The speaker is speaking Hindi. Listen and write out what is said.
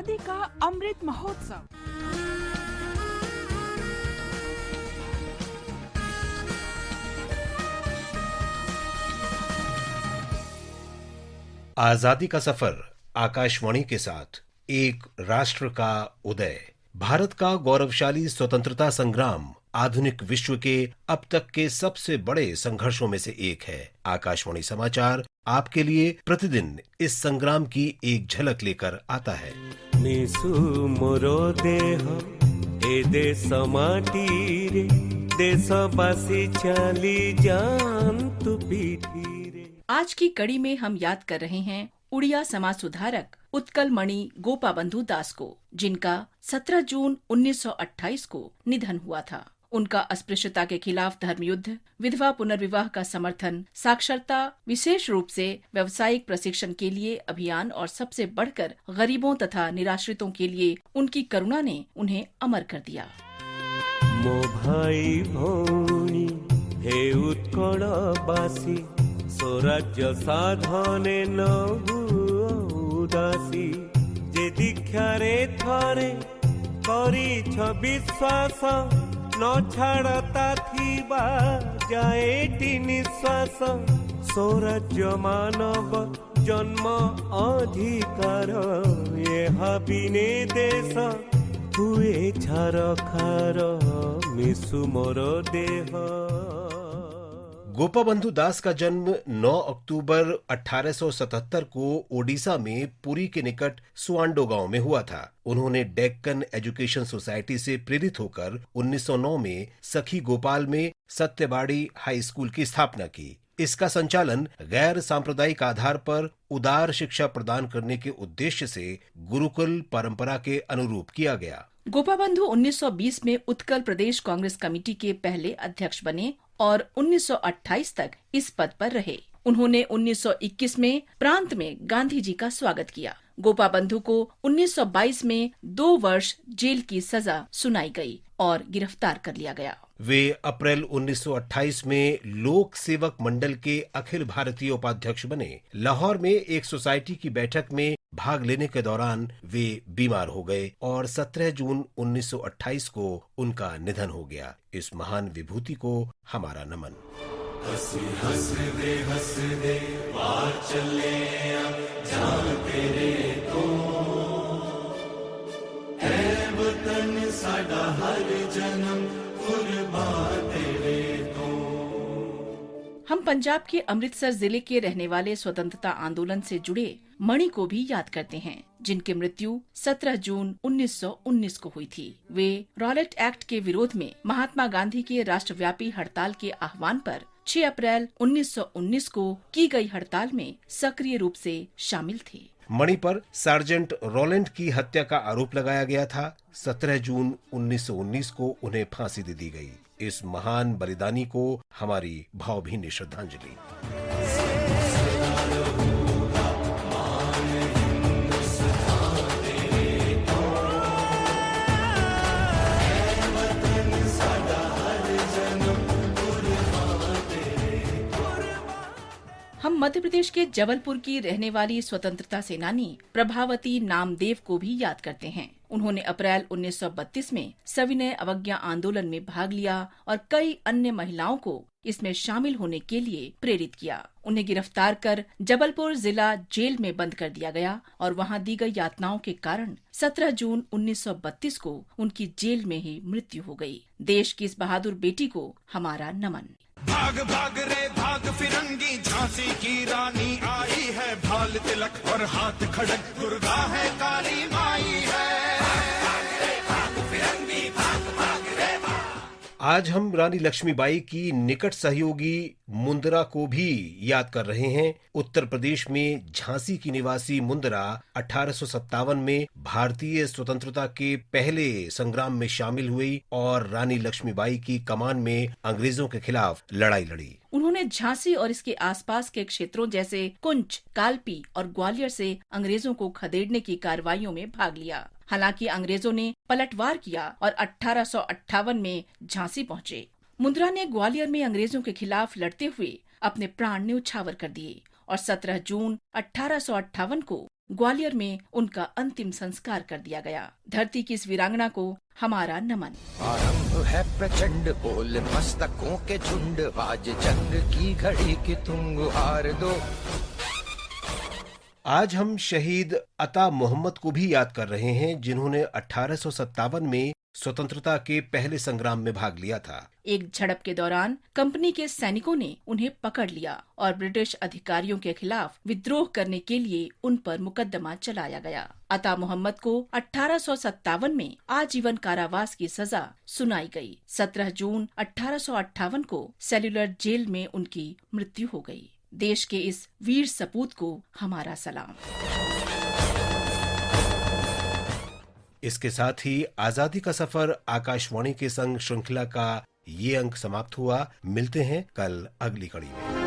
आजादी का अमृत महोत्सव। आजादी का सफर आकाशवाणी के साथ एक राष्ट्र का उदय। भारत का गौरवशाली स्वतंत्रता संग्राम आधुनिक विश्व के अब तक के सबसे बड़े संघर्षों में से एक है। आकाशवाणी समाचार आपके लिए प्रतिदिन इस संग्राम की एक झलक लेकर आता है। मिसु मोरो देह ए देश माटी रे, देशवासी चली जान्तु पीठी रे। आज की कड़ी में हम याद कर रहे हैं उड़िया समाज सुधारक उत्कल मणि गोपाबंधु दास को, जिनका 17 जून 1928 को निधन हुआ था। उनका अस्पृश्यता के खिलाफ धर्मयुद्ध, विधवा पुनर्विवाह का समर्थन, साक्षरता, विशेष रूप से व्यावसायिक प्रशिक्षण के लिए अभियान और सबसे बढ़कर गरीबों तथा निराश्रितों के लिए उनकी करुणा ने उन्हें अमर कर दिया। मो भाई भौणी हे उत्कलवासी, स्वराज्य साधने न उदासी, जे दीक्षारे थरे करिछ विश्वास, न छाड़ता थीबा जाएटी निश्वास, स्वराज्य मानव जन्म अधिकार, यह बिने देश हुए छारखार, मिसु मोर देह। गोपाबंधु दास का जन्म 9 अक्टूबर 1877 को ओडिशा में पुरी के निकट सुआंडो गांव में हुआ था। उन्होंने डेक्कन एजुकेशन सोसाइटी से प्रेरित होकर 1909 में सखी गोपाल में सत्यबाड़ी हाई स्कूल की स्थापना की। इसका संचालन गैर सांप्रदायिक आधार पर उदार शिक्षा प्रदान करने के उद्देश्य से गुरुकुल परंपरा के अनुरूप किया गया। गोपाबंधु 1920 में उत्कल प्रदेश कांग्रेस कमेटी के पहले अध्यक्ष बने और 1928 तक इस पद पर रहे। उन्होंने 1921 में प्रांत में गांधी जी का स्वागत किया। गोपाबंधु को 1922 में 2 वर्ष जेल की सजा सुनाई गई और गिरफ्तार कर लिया गया। वे अप्रैल 1928 में लोक सेवक मंडल के अखिल भारतीय उपाध्यक्ष बने। लाहौर में एक सोसाइटी की बैठक में भाग लेने के दौरान वे बीमार हो गए और 17 जून 1928 को उनका निधन हो गया। इस महान विभूति को हमारा नमन। हंस दे बात चले जान तेरे तो है वतन साडा हर जन्म कुर्बान तेरे तो। हम पंजाब के अमृतसर जिले के रहने वाले स्वतंत्रता आंदोलन से जुड़े मणि को भी याद करते हैं, जिनकी मृत्यु 17 जून 1919 को हुई थी। वे रॉलेट एक्ट के विरोध में महात्मा गांधी के राष्ट्रव्यापी हड़ताल के आह्वान पर 6 अप्रैल 1919 को की गई हड़ताल में सक्रिय रूप से शामिल थे। मणि पर सार्जेंट रोलैंड की हत्या का आरोप लगाया गया था। 17 जून 1919 को उन्हें फांसी दे दी गई। इस महान बलिदानी को हमारी भावभीनी श्रद्धांजलि। हम मध्य प्रदेश के जबलपुर की रहने वाली स्वतंत्रता सेनानी प्रभावती नामदेव को भी याद करते हैं। उन्होंने अप्रैल 1932 में सविनय अवज्ञा आंदोलन में भाग लिया और कई अन्य महिलाओं को इसमें शामिल होने के लिए प्रेरित किया। उन्हें गिरफ्तार कर जबलपुर जिला जेल में बंद कर दिया गया और वहां दी गई यातनाओं के कारण 17 जून 1932 को उनकी जेल में ही मृत्यु हो गई। देश की इस बहादुर बेटी को हमारा नमन। भाग भाग रे भाग फिरंगी, झांसी की रानी आई है, भाल तिलक और हाथ खड़क, दुर्गा है काली माई है। आज हम रानी लक्ष्मीबाई की निकट सहयोगी मुंदरा को भी याद कर रहे हैं। उत्तर प्रदेश में झांसी की निवासी मुंदरा 1857 में भारतीय स्वतंत्रता के पहले संग्राम में शामिल हुई और रानी लक्ष्मीबाई की कमान में अंग्रेजों के खिलाफ लड़ाई लड़ी। उन्होंने झांसी और इसके आसपास के क्षेत्रों जैसे कुंच, कालपी और ग्वालियर से अंग्रेजों को खदेड़ने की कार्रवाइयों में भाग लिया। हालांकि अंग्रेजों ने पलटवार किया और 1858 में झांसी पहुंचे। मुंद्रा ने ग्वालियर में अंग्रेजों के खिलाफ लड़ते हुए अपने प्राण न्यौछावर कर दिए और 17 जून 1858 को ग्वालियर में उनका अंतिम संस्कार कर दिया गया। धरती की इस वीरांगना को हमारा नमन। आरंभ है प्रचंड बोल मस्तकों के झुंड, आज जंग की घड़ी की तुम गुहार दो। आज हम शहीद अता मोहम्मद को भी याद कर रहे हैं, जिन्होंने 1857 में स्वतंत्रता के पहले संग्राम में भाग लिया था। एक झड़प के दौरान कंपनी के सैनिकों ने उन्हें पकड़ लिया और ब्रिटिश अधिकारियों के खिलाफ विद्रोह करने के लिए उन पर मुकदमा चलाया गया। अता मोहम्मद को 1857 में आजीवन कारावास की सजा सुनाई गई। 17 जून 1858 को सेल्युलर जेल में उनकी मृत्यु हो गई। देश के इस वीर सपूत को हमारा सलाम। इसके साथ ही आजादी का सफर आकाशवाणी के संग श्रृंखला का ये अंक समाप्त हुआ। मिलते हैं कल अगली कड़ी में।